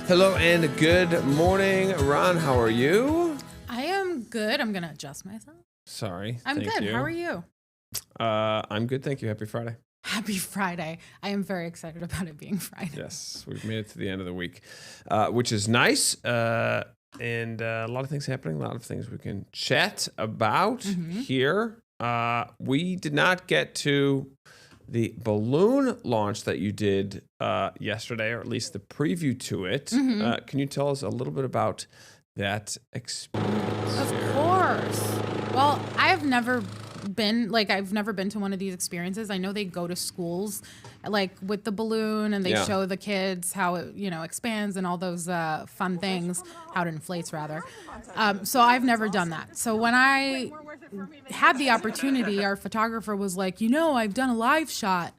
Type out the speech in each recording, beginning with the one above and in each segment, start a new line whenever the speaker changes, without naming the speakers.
Hello and good morning, Ron. How are you?
I am good. I'm going to adjust myself.
Sorry.
I'm
thank
good.
you.
How are you?
I'm good. Thank you. Happy Friday.
Happy Friday. I am very excited about it being Friday.
Yes, we've made it to the end of the week, which is nice. And a lot of things happening, a lot of things we can chat about here. We did not get to the balloon launch that you did yesterday, or at least the preview to it. Can you tell us a little bit about that experience?
Of course. Well, I've never been to one of these experiences. I know they go to schools like with the balloon and they show the kids how it, expands and all those fun things, how it inflates rather. So I've never done that. So when I had the opportunity, our photographer was like, I've done a live shot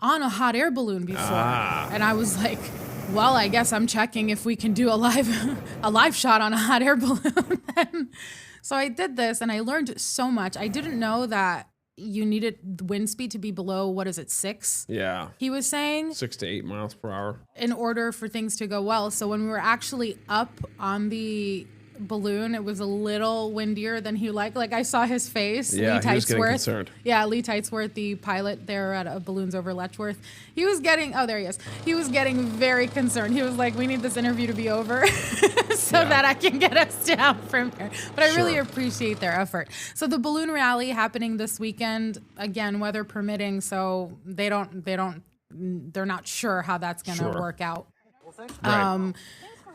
on a hot air balloon before. And I was like, well, I guess I'm checking if we can do a live shot on a hot air balloon. So I did this and I learned so much. I didn't know that you needed wind speed to be below, 6?
Yeah.
He was saying
6 to 8 miles per hour.
in order for things to go well. So when we were actually up on the balloon, it was a little windier than he liked. Like I saw his face.
Yeah,
Lee
he was getting
Titesworth.
concerned.
Yeah, Lee Titesworth, the pilot there at Balloons Over Letchworth. He was getting, there he is. He was getting very concerned. He was like, we need this interview to be over so that I can get us down from here. But I really appreciate their effort. So the balloon rally happening this weekend, again, weather permitting. So they're not sure how that's going to work out.
Right.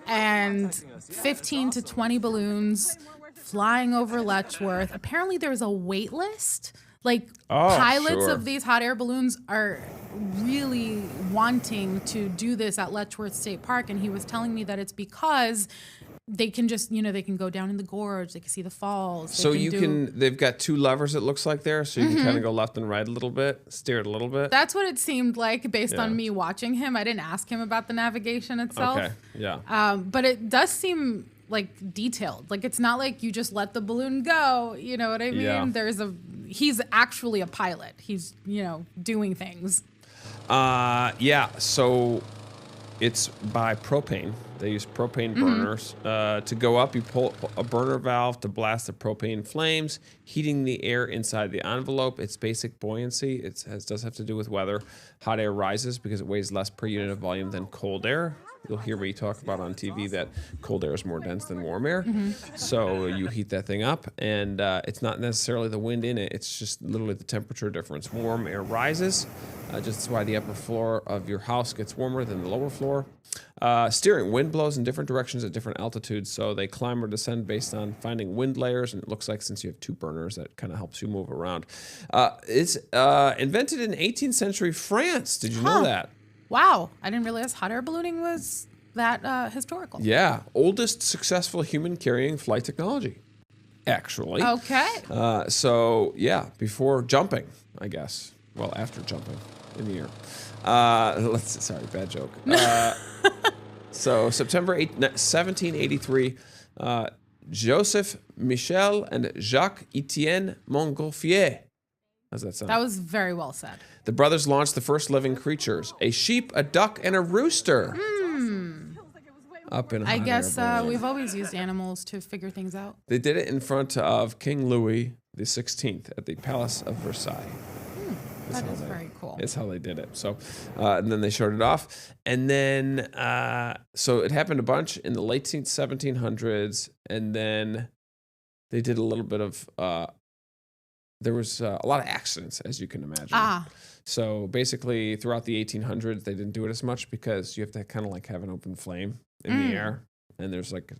And 15 to 20 balloons flying over Letchworth. Apparently there's a wait list. Like pilots of these hot air balloons are really wanting to do this at Letchworth State Park. And he was telling me that it's because they can just, they can go down in the gorge. They can see the falls.
So they've got 2 levers, it looks like there. So you can kind of go left and right a little bit, steer it a little bit.
That's what it seemed like based on me watching him. I didn't ask him about the navigation itself.
Okay, yeah.
But it does seem like detailed. Like it's not like you just let the balloon go. You know what I mean?
Yeah.
He's actually a pilot. He's, doing things.
Yeah, so it's by propane. They use propane burners. To go up, you pull a burner valve to blast the propane flames, heating the air inside the envelope. It's basic buoyancy. It does have to do with weather. Hot air rises because it weighs less per unit of volume than cold air. You'll hear me talk about on TV that cold air is more dense than warm air. So you heat that thing up, and it's not necessarily the wind in it. It's just literally the temperature difference. Warm air rises. Just why the upper floor of your house gets warmer than the lower floor. Steering. Wind blows in different directions at different altitudes, so they climb or descend based on finding wind layers, and it looks like since you have 2 burners, that kind of helps you move around. It's invented in 18th century France. Did you know that?
Wow. I didn't realize hot air ballooning was that historical.
Yeah. Oldest successful human carrying flight technology, actually.
Okay.
So, yeah, before jumping, I guess. Well, after jumping in the air. Sorry, bad joke. So September 1783, Joseph Michel and Jacques Etienne Montgolfier. How's that sound?
That was very well said.
The brothers launched the first living creatures, a sheep, a duck, and a rooster. Up in
I guess we've always used animals to figure things out.
They did it in front of King Louis XVI at the Palace of Versailles.
That is very cool.
It's how they did it. So, and then they showed it off. And then, so it happened a bunch in the late 1700s. And then they did a little bit of, there was a lot of accidents, as you can imagine. So basically, throughout the 1800s, they didn't do it as much because you have to kind of like have an open flame in the air. And there's like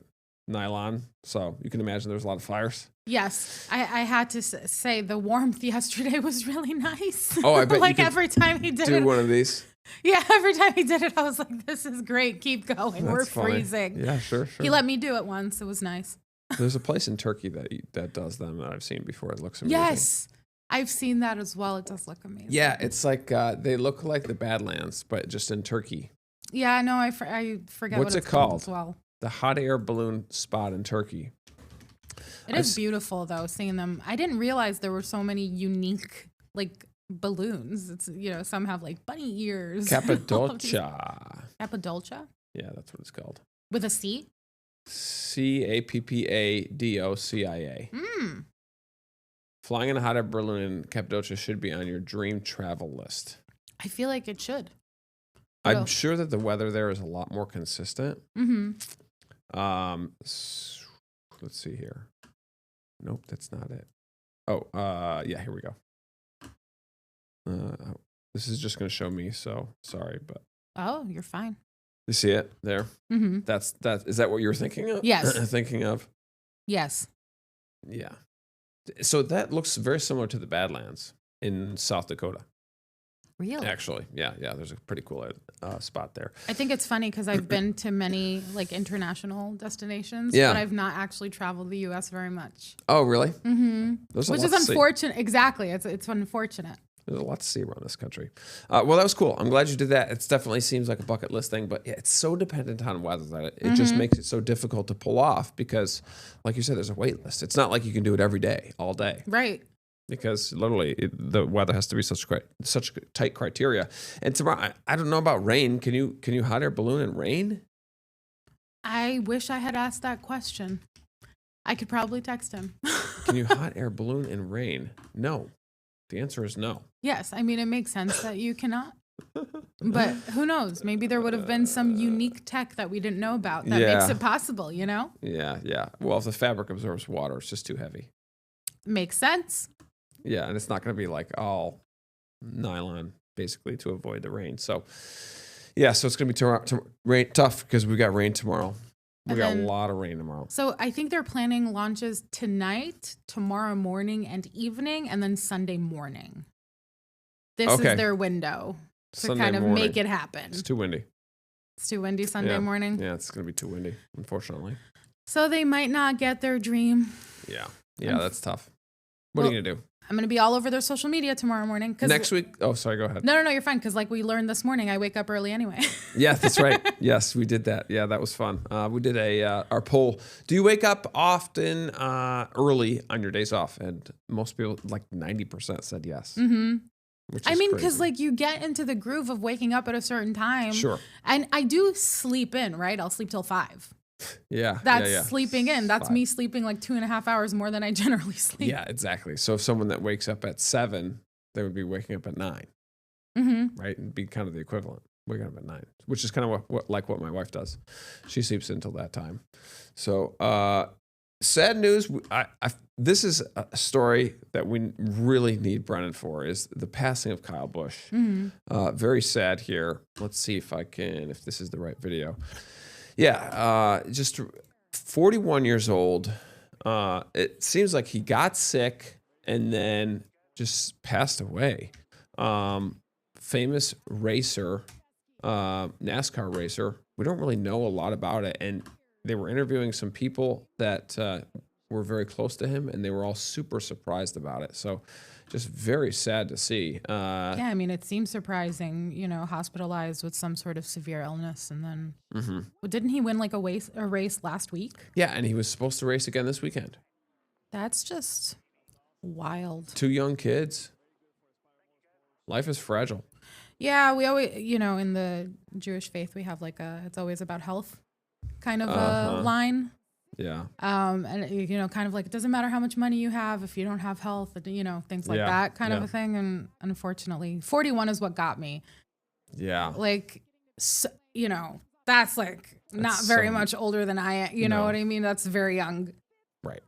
nylon. So you can imagine there's a lot of fires.
Yes, I had to say the warmth yesterday was really nice.
Oh, I bet
like
you could
every time he did
do one of these.
Yeah, every time he did it, I was like, "This is great. Keep going. We're
funny.
freezing."
Yeah, sure.
He let me do it once. It was nice.
There's a place in Turkey that does them that I've seen before. It looks amazing.
Yes, I've seen that as well. It does look amazing.
Yeah, it's like they look like the Badlands, but just in Turkey.
Yeah, no, I forget
What's
what it's
it called
as well.
The hot air balloon spot in Turkey.
It is beautiful though, seeing them. I didn't realize there were so many unique like balloons. It's some have like bunny ears.
Cappadocia.
Cappadocia?
Yeah, that's what it's called.
With a C?
Cappadocia.
Mm.
Flying in a hot air balloon in Cappadocia should be on your dream travel list.
I feel like it should.
I'm sure that the weather there is a lot more consistent.
Mm-hmm.
Let's see here. Nope, that's not it. Oh, yeah, here we go. This is just going to show me, so sorry, but.
Oh, you're fine.
You see it there?
Mm-hmm.
Is that what you were thinking of?
Yes.
Thinking of?
Yes.
Yeah. So that looks very similar to the Badlands in South Dakota.
Really?
Actually, yeah. There's a pretty cool spot there.
I think it's funny because I've been to many like international destinations,
Yeah.
but I've not actually traveled the U.S. very much.
Oh, really?
Mm-hmm. Which is unfortunate. Exactly. It's unfortunate.
There's a lot to see around this country. Well, that was cool. I'm glad you did that. It definitely seems like a bucket list thing, but yeah, it's so dependent on weather that it just makes it so difficult to pull off because, like you said, there's a wait list. It's not like you can do it every day, all day.
Right.
Because literally the weather has to be such tight criteria. And tomorrow, I don't know about rain. Can you hot air balloon in rain?
I wish I had asked that question. I could probably text him.
Can you hot air balloon in rain? No. The answer is no.
Yes, I mean, it makes sense that you cannot. But who knows? Maybe there would have been some unique tech that we didn't know about that makes it possible, you know?
Yeah. Well, if the fabric absorbs water, it's just too heavy. Makes
sense.
Yeah, and it's not going to be like all nylon, basically, to avoid the rain. So, yeah, so it's going to be tough because we got rain tomorrow. We got a lot of rain tomorrow.
So I think they're planning launches tonight, tomorrow morning and evening, and then Sunday morning. This is their window to Sunday kind of morning. Make it happen.
It's too windy.
It's too windy Sunday morning?
Yeah, it's going to be too windy, unfortunately.
So they might not get their dream.
Yeah, that's tough. What are you going to do?
I'm going to be all over their social media tomorrow morning.
Next week? Oh, sorry, go ahead.
No, you're fine. Because like we learned this morning, I wake up early anyway.
Yeah, that's right. Yes, we did that. Yeah, that was fun. We did our poll. Do you wake up often early on your days off? And most people, like 90% said yes.
Mm-hmm. I mean, because like you get into the groove of waking up at a certain time.
Sure.
And I do sleep in, right? I'll sleep till 5.
Yeah.
That's sleeping in. That's 5. Me sleeping like 2.5 hours more than I generally sleep.
Yeah, exactly. So if someone that wakes up at 7, they would be waking up at 9.
Mm-hmm.
Right? And be kind of the equivalent. Waking up at 9, which is kind of what my wife does. She sleeps until that time. So sad news. This is a story that we really need Brennan for, is the passing of Kyle Busch.
Mm-hmm.
Very sad here. Let's see if this is the right video. Yeah, just 41 years old. It seems like he got sick and then just passed away. Famous racer, NASCAR racer. We don't really know a lot about it. And they were interviewing some people that were very close to him, and they were all super surprised about it. So just very sad to see.
Yeah, I mean, it seems surprising, hospitalized with some sort of severe illness. And then, didn't he win like a race last week?
Yeah, and he was supposed to race again this weekend.
That's just wild.
2 young kids. Life is fragile.
Yeah, we always, in the Jewish faith, we have like it's always about health kind of a line.
Yeah.
And kind of like, it doesn't matter how much money you have if you don't have health, things like that kind of a thing. And unfortunately, 41 is what got me.
Yeah.
Like, so, that's like not very much older than I am. You know what I mean? That's very young.
Right.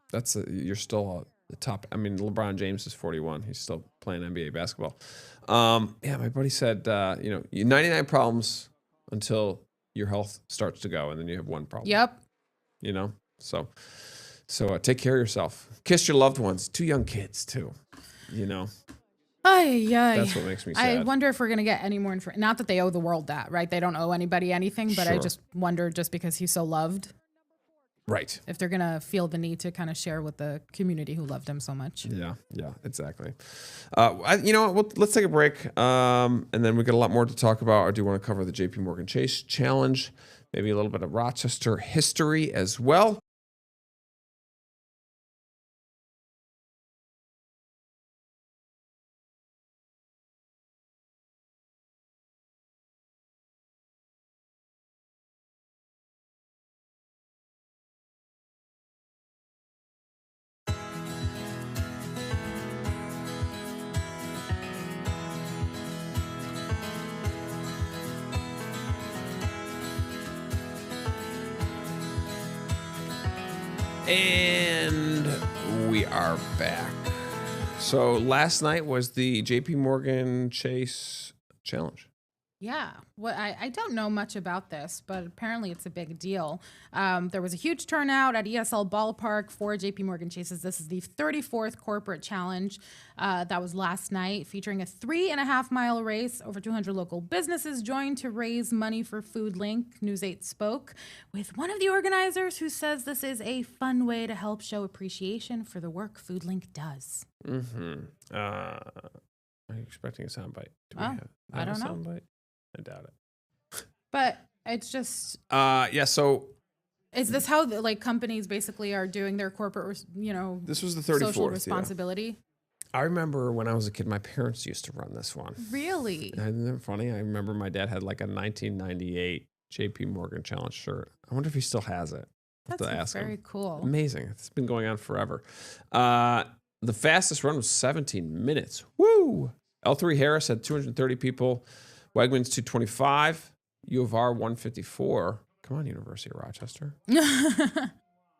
You're still the top. I mean, LeBron James is 41. He's still playing NBA basketball. Yeah, my buddy said, 99 problems until your health starts to go, and then you have one problem.
Yep.
So take care of yourself. Kiss your loved ones. 2 young kids too. That's what makes me sad.
I wonder if we're gonna get any more information. Not that they owe the world that, right? They don't owe anybody anything, but I just wonder, just because he's so loved,
right?
If they're gonna feel the need to kind of share with the community who loved him so much.
Yeah, exactly. Let's take a break, and then we got a lot more to talk about. I do want to cover the J.P. Morgan Chase Challenge, maybe a little bit of Rochester history as well. And we are back. So last night was the JP Morgan Chase Challenge.
Yeah, well, I don't know much about this, but apparently it's a big deal. There was a huge turnout at ESL Ballpark for JP Morgan Chase's. This is the 34th corporate challenge that was last night, featuring a 3.5-mile race. Over 200 local businesses joined to raise money for FoodLink. News 8 spoke with one of the organizers who says this is a fun way to help show appreciation for the work FoodLink does.
Mm-hmm. Are you expecting a soundbite? Do we have
I don't
a
know.
Soundbite? I doubt it.
But it's just...
yeah, so...
Is this how companies basically are doing their corporate,
this was the 34th,
social responsibility?
Yeah. I remember when I was a kid, my parents used to run this one.
Really?
Isn't that funny? I remember my dad had like a 1998 JP Morgan Challenge shirt. I wonder if he still has it.
That's very cool.
Amazing. It's been going on forever. The fastest run was 17 minutes. Woo! L3 Harris had 230 people. Wegmans 225. U of R 154. Come on, University of Rochester.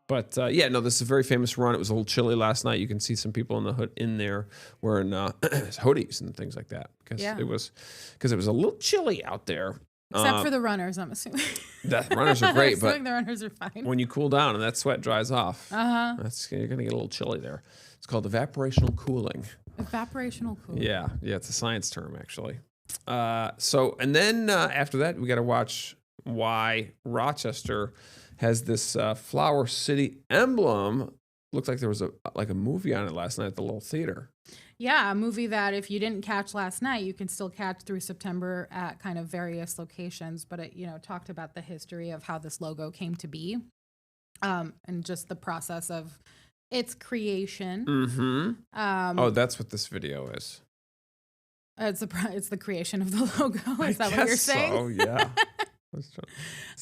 But yeah, no, this is a very famous run. It was a little chilly last night. You can see some people in the hood in there wearing hoodies and things like that because it was a little chilly out there.
Except for the runners, I'm assuming.
The runners are great, but
the runners are fine.
When you cool down and that sweat dries off, you're gonna get a little chilly there. It's called evaporational cooling.
Evaporational cooling.
Yeah, it's a science term actually. And then after that, we got to watch why Rochester has this Flower City emblem. Looked like there was a movie on it last night at the little theater.
Yeah, a movie that if you didn't catch last night, you can still catch through September at kind of various locations. But it, talked about the history of how this logo came to be, and just the process of its creation.
Mm-hmm. That's what this video is.
It's the creation of the logo. Is that what you're saying?
Oh, yeah. Is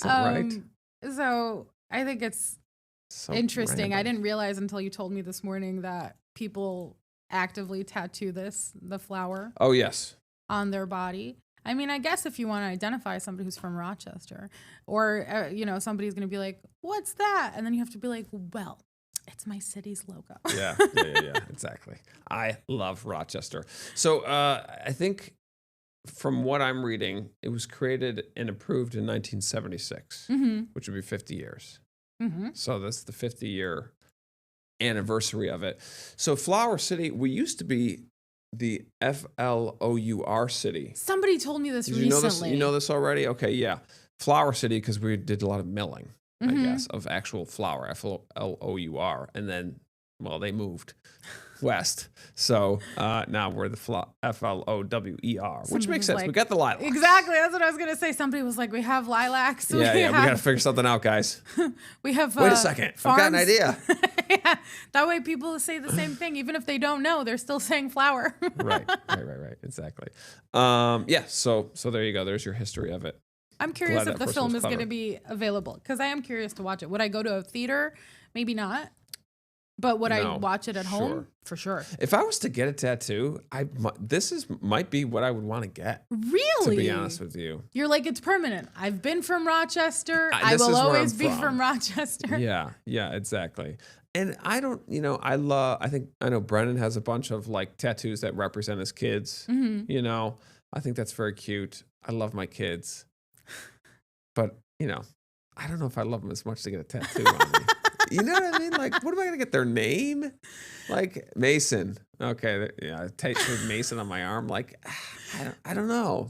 that right?
So I think it's
so
interesting.
random.
I didn't realize until you told me this morning that people actively tattoo the flower.
Oh, yes.
On their body. I mean, I guess if you want to identify somebody who's from Rochester, or somebody's going to be like, "What's that?" And then you have to be like, "Well, it's my city's logo."
Yeah, exactly. I love Rochester. So I think from what I'm reading, it was created and approved in 1976, which would be 50 years.
Mm-hmm.
So that's the 50-year anniversary of it. So Flower City, we used to be the FLOUR city.
Somebody told me this recently.
You know this? You know this already? Okay, yeah. Flower City, because we did a lot of milling. I guess, of actual flour, FLOUR. And then, they moved west. So now we're the FLOWER, which makes sense. We got the lilacs.
Exactly. That's what I was going to say. Somebody was like, we have lilacs.
We got to figure something out, guys.
We have
Wait a second.
Farms.
I've got an idea.
Yeah. That way people say the same thing. Even if they don't know, they're still saying flower.
Right. Exactly. So there you go. There's your history of it.
I'm curious if the film is going to be available because I am curious to watch it. Would I go to a theater? Maybe not. But would I watch it at home? For sure.
If I was to get a tattoo, might be what I would want to get.
Really?
To be honest with you.
You're like, it's permanent. I've been from Rochester. I will always be from Rochester.
Yeah, exactly. And I don't, I know Brennan has a bunch of tattoos that represent his kids.
Mm-hmm.
I think that's very cute. I love my kids. But, I don't know if I love them as much to get a tattoo on me. You know what I mean? What am I going to get? Their name? Mason. Okay. Yeah. Tattooed Mason on my arm. I don't know.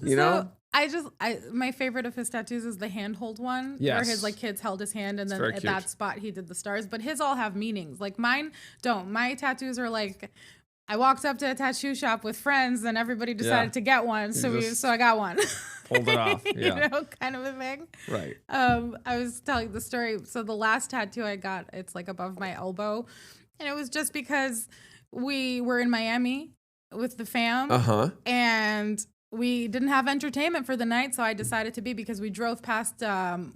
My favorite of his tattoos is the handhold one.
Yes.
Where his kids held his hand and then at that spot he did the stars. But his all have meanings. Mine don't. My tattoos are I walked up to a tattoo shop with friends and everybody decided to get one. So I got one.
Pulled it off. Yeah.
Kind of a thing.
Right.
I was telling the story. So the last tattoo I got, it's above my elbow. And it was just because we were in Miami with the fam. And we didn't have entertainment for the night, so I decided to be because we drove past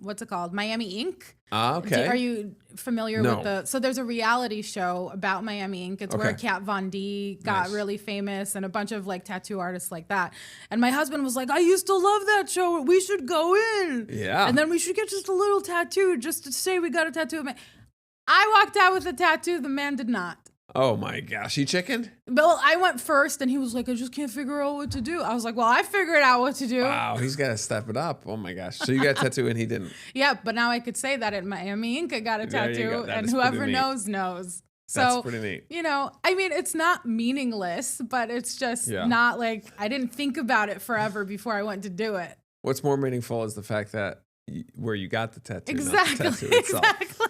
what's it called, Miami Ink.
Okay.
Are you familiar with so there's a reality show about Miami Ink. It's where Kat Von D got really famous and a bunch of tattoo artists like that. And my husband was like, I used to love that show. We should go in.
Yeah.
And then we should get just a little tattoo just to say we got a tattoo. I walked out with a tattoo. The man did not.
Oh my gosh, he chickened?
Well, I went first, and he was like, I just can't figure out what to do. I was like, well, I figured out what to do.
Wow, he's got to step it up. Oh my gosh. So you got a tattoo and he didn't.
Yeah, but now I could say that at Miami Ink, I got a tattoo, and whoever knows. So,
that's pretty neat.
I mean, it's not meaningless, but it's just not like I didn't think about it forever before I went to do it.
What's more meaningful is the fact that where you got the tattoo,
exactly,
not the tattoo itself.
Exactly.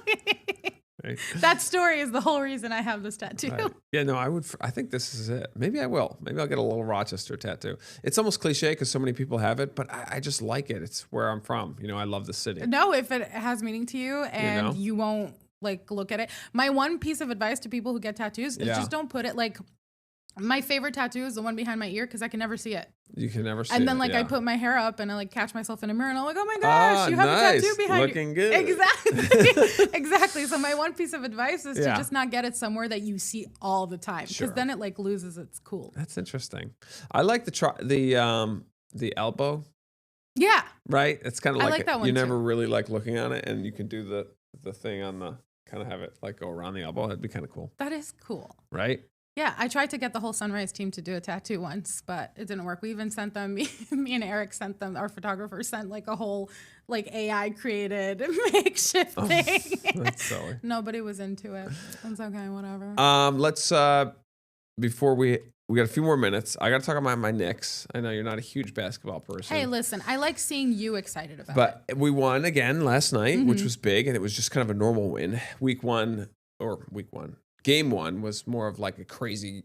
Right? That story is the whole reason I have this tattoo.
Right. Yeah, no, I think this is it. Maybe I will. Maybe I'll get a little Rochester tattoo. It's almost cliche because so many people have it, but I just like it. It's where I'm from. I love the city.
No, if it has meaning to you and you won't look at it. My one piece of advice to people who get tattoos is just don't put it my favorite tattoo is the one behind my ear because I can never see it.
You can never see it.
And then I put my hair up and I catch myself in a mirror and I'm like, oh my gosh, you have a tattoo behind you.
Looking good.
Exactly. Exactly. So my one piece of advice is to just not get it somewhere that you see all the time because then it loses its cool.
That's interesting. I like the elbow.
Yeah.
Right? It's kind of
like that one
you
too.
Never really looking on it and you can do the thing on the kind of have it go around the elbow. That'd be kind of cool.
That is cool.
Right?
Yeah, I tried to get the whole Sunrise team to do a tattoo once, but it didn't work. We even sent them, me and Eric sent them, our photographer sent a whole AI created makeshift thing.
That's silly.
Nobody was into it. It's okay, whatever.
Let's, before we got a few more minutes. I got to talk about my Knicks. I know you're not a huge basketball person.
Hey, listen, I like seeing you excited about it.
But we won again last night, which was big, and it was just kind of a normal win. Game one was more of a crazy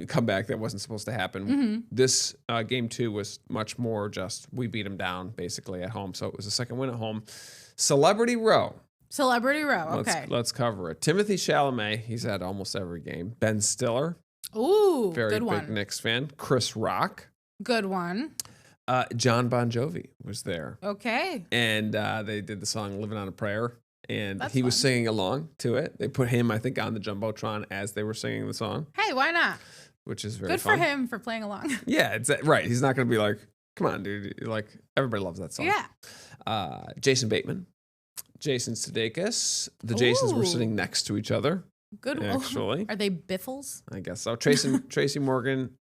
comeback that wasn't supposed to happen. This game two was much more just we beat them down basically at home. So it was a second win at home. Celebrity Row.
Okay.
Let's cover it. Timothy Chalamet, he's at almost every game. Ben Stiller.
Ooh,
very
good
big
one.
Knicks fan. Chris Rock.
Good one.
John Bon Jovi was there.
Okay.
And they did the song Living on a Prayer. And he was
fun.
singing along to it. They put him, I think, on the Jumbotron as they were singing the song.
Hey, why not?
Which is very
good
fun.
for him for playing along.
Yeah, it's right. He's not going to be like, come on, dude. Everybody loves that song.
Yeah.
Jason Bateman, Jason Sudeikis. The Jasons were sitting next to each other.
Good.
Actually.
Are they biffles?
I guess so. Tracy Morgan,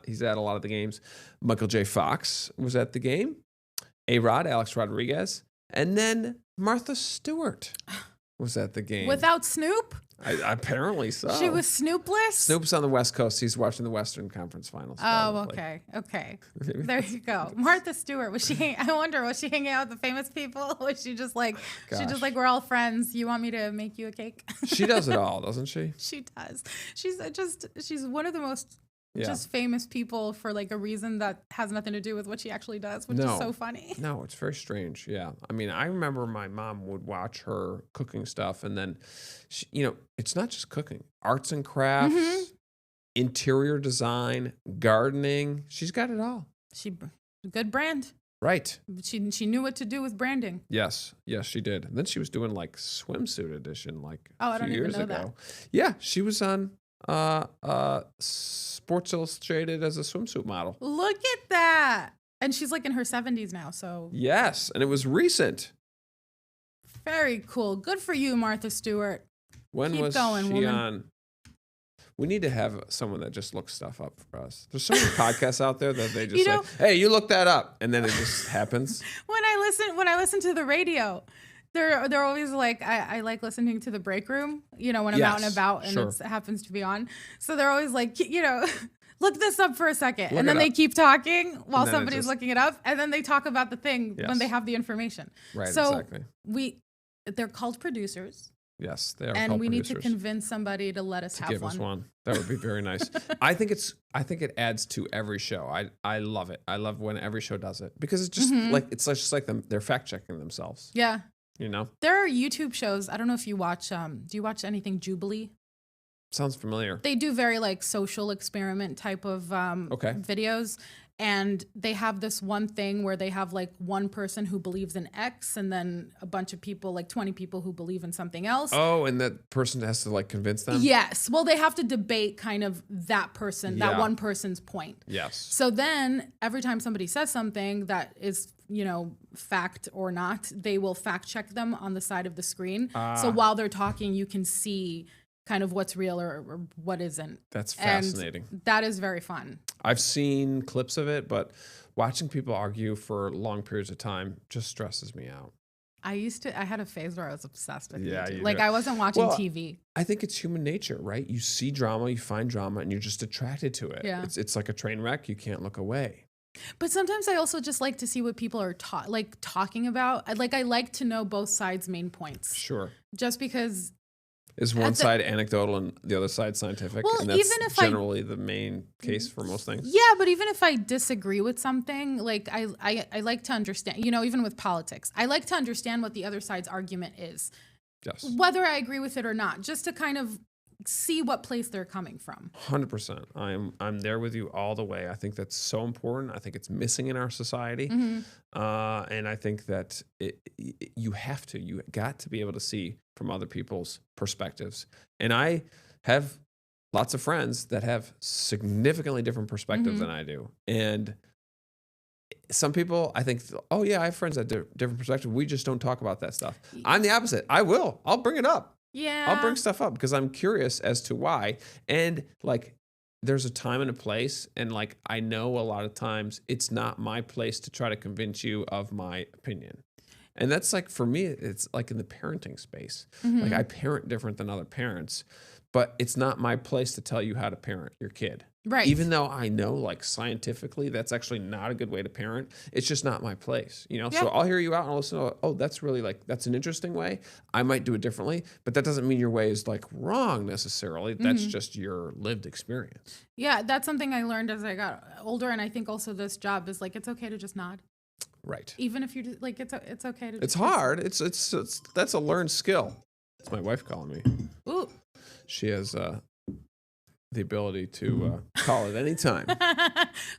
he's at a lot of the games. Michael J. Fox was at the game. A-Rod, Alex Rodriguez. And then Martha Stewart was at the game.
Without Snoop?
Apparently so.
She was Snoopless?
Snoop's on the West Coast. He's watching the Western Conference Finals.
Oh,
probably.
Okay. There you go. Martha Stewart, was she hanging out with the famous people? Was she just we're all friends. You want me to make you a cake?
She does it all, doesn't she?
She does. She's one of the most just famous people for a reason that has nothing to do with what she actually does, which is so funny.
No, it's very strange. Yeah. I mean, I remember my mom would watch her cooking stuff and then, she, it's not just cooking, arts and crafts, interior design, gardening. She's got it all.
Good brand.
Right.
She knew what to do with branding.
Yes, she did. And then she was doing swimsuit edition
a
few
don't
years
even know
ago. Yeah, she was on Sports Illustrated as a swimsuit model.
Look at that. And she's in her 70s now, so.
Yes, and it was recent.
Very cool. Good for you, Martha Stewart.
When
Keep
was
going,
she
woman.
on? We need to have someone that just looks stuff up for us. There's so many podcasts out there that they just say, "Hey, you look that up," and then it just happens.
When I listen to the radio, they're always I like listening to the break room, when I'm out and about and it happens to be on. So they're always look this up for a second. And then they keep talking while somebody's looking it up. And then they talk about the thing when they have the information.
Right,
so
exactly.
They're called producers.
Yes, they are.
And we
producers.
need to convince somebody to let us have
give
one.
us one. That would be very nice. I think it adds to every show. I love it. I love when every show does it because it's just it's just like them. They're fact checking themselves.
Yeah.
There
are YouTube shows. I don't know if you watch. Do you watch anything Jubilee?
Sounds familiar.
They do very social experiment type of videos, And they have this one thing where they have like one person who believes in X and then a bunch of people, like 20 people who believe in something else.
Oh, and that person has to like convince them?
Yes. Well, they have to debate kind of that person, that one person's point.
Yes.
So then every time somebody says something that is, you know, fact or not, they will fact check them on the side of the screen. So while they're talking, you can see kind of what's real or what isn't.
That's fascinating.
And that is very fun.
I've seen clips of it, but watching people argue for long periods of time just stresses me out.
I had a phase where I was obsessed with YouTube.
Like
I wasn't watching TV.
I think it's human nature, right? You see drama, you find drama, and you're just attracted to it.
Yeah.
It's like a train wreck. You can't look away.
But sometimes I also just like to see what people are talking about. I like to know both sides' main points.
Sure.
Just because
is one side anecdotal and the other side scientific?
Well,
and that's
even if
generally the main case for most things.
Yeah, but even if I disagree with something, like I like to understand, you know, even with politics, I like to understand what the other side's argument is.
Yes.
Whether I agree with it or not, just to kind of see what place they're coming from.
100%. I'm there with you all the way. I think that's so important. I think it's missing in our society. And I think that you got to be able to see from other people's perspectives. And I have lots of friends that have significantly different perspectives than I do. And some people, I think, oh yeah, I have friends that have different perspectives. We just don't talk about that stuff. I'm the opposite. I'll bring it up.
Yeah.
I'll bring stuff up because I'm curious as to why. And like, there's a time and a place. And like, I know a lot of times it's not my place to try to convince you of my opinion. And that's like, for me, it's like in the parenting space. Like I parent different than other parents, but it's not my place to tell you how to parent your kid.
Right.
Even though I know like scientifically that's actually not a good way to parent, it's just not my place, you know?
Yeah.
So I'll hear you out and I'll listen to, oh, that's really like, that's an interesting way. I might do it differently, but that doesn't mean your way is like wrong necessarily. That's just your lived experience.
Yeah, that's something I learned as I got older. And I think also this job is like, it's okay to just nod.
Right.
Even if you're like, it's okay to
It's hard. It's that's a learned skill. It's my wife calling me.
Ooh.
She has the ability to call at any time.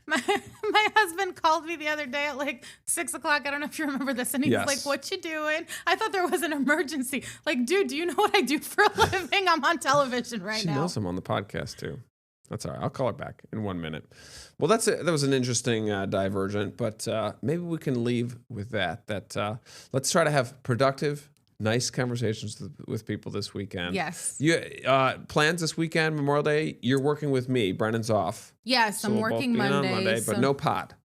my husband called me the other day at like 6 o'clock. I don't know if you remember this. And he's like, what you doing? I thought there was an emergency. Like, dude, do you know what I do for a living? I'm on television now.
She knows I'm on the podcast too. That's all right. I'll call her back in 1 minute. Well, that's it. That was an interesting divergent, but maybe we can leave with that. Let's try to have productive, nice conversations with people this weekend.
Yes.
You plans this weekend, Memorial Day? You're working with me. Brennan's off.
Yes,
So
I'm
we'll
working
both be in
Monday.
on Monday, but no pod.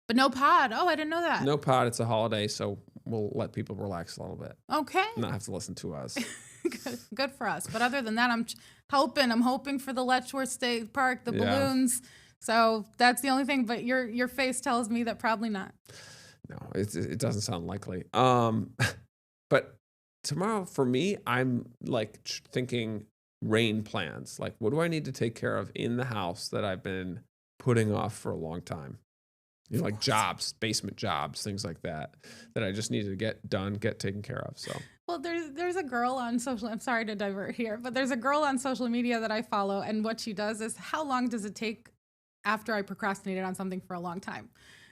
But no pod. Oh, I didn't know that.
No pod. It's a holiday, so we'll let people relax a little bit.
Okay.
Not have to listen to us.
Good for us. But other than that, I'm hoping for the Letchworth State Park, the balloons. So that's the only thing. But your face tells me that probably not.
No, it doesn't sound likely. But tomorrow for me, I'm like thinking rain plans. Like, what do I need to take care of in the house that I've been putting off for a long time? You know, like jobs, basement jobs, things like that I just need to get done, get taken care of. So.
Well, there's a girl on social. I'm sorry to divert here, but there's a girl on social media that I follow, and what she does is, how long does it take after I procrastinated on something for a long time?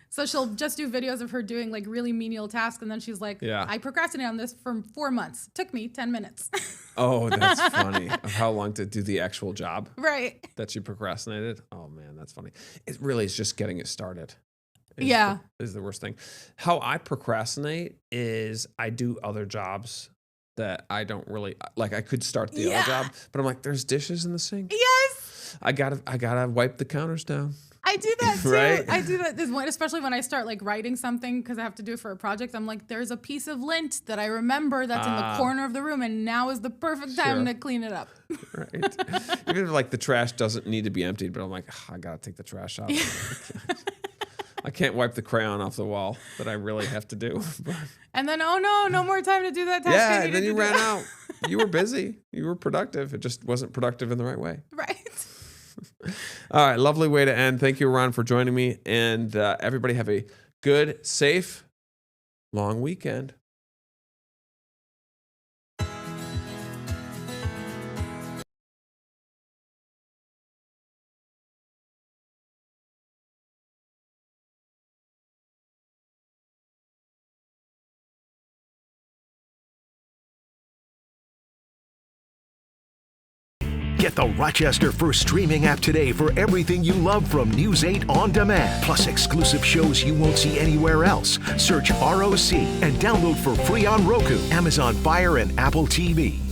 So she'll just do videos of her doing like really menial tasks, and then she's like, I procrastinated on this for 4 months. Took me 10 minutes.
Oh, that's funny. Of how long to do the actual job.
Right.
That you procrastinated. Oh man, that's funny. It really is just getting it started. Is the worst thing. How I procrastinate is I do other jobs that I don't really like. I could start the other job, but I'm like, there's dishes in the sink.
Yes.
I gotta wipe the counters down.
I do that too.
Right?
I do that, especially when I start like writing something because I have to do it for a project. I'm like, there's a piece of lint that I remember that's in the corner of the room, and now is the perfect time to clean it up.
Right. Even if like the trash doesn't need to be emptied, but I'm like, I gotta take the trash out. I can't wipe the crayon off the wall that I really have to do.
And then, oh no more time to do that task.
Yeah, then you ran out. You were busy. You were productive. It just wasn't productive in the right way.
Right.
All right, lovely way to end. Thank you, Ron, for joining me. And everybody have a good, safe, long weekend.
Get the Rochester First streaming app today for everything you love from News 8 on demand, plus exclusive shows you won't see anywhere else. Search ROC and download for free on Roku, Amazon Fire, and Apple TV.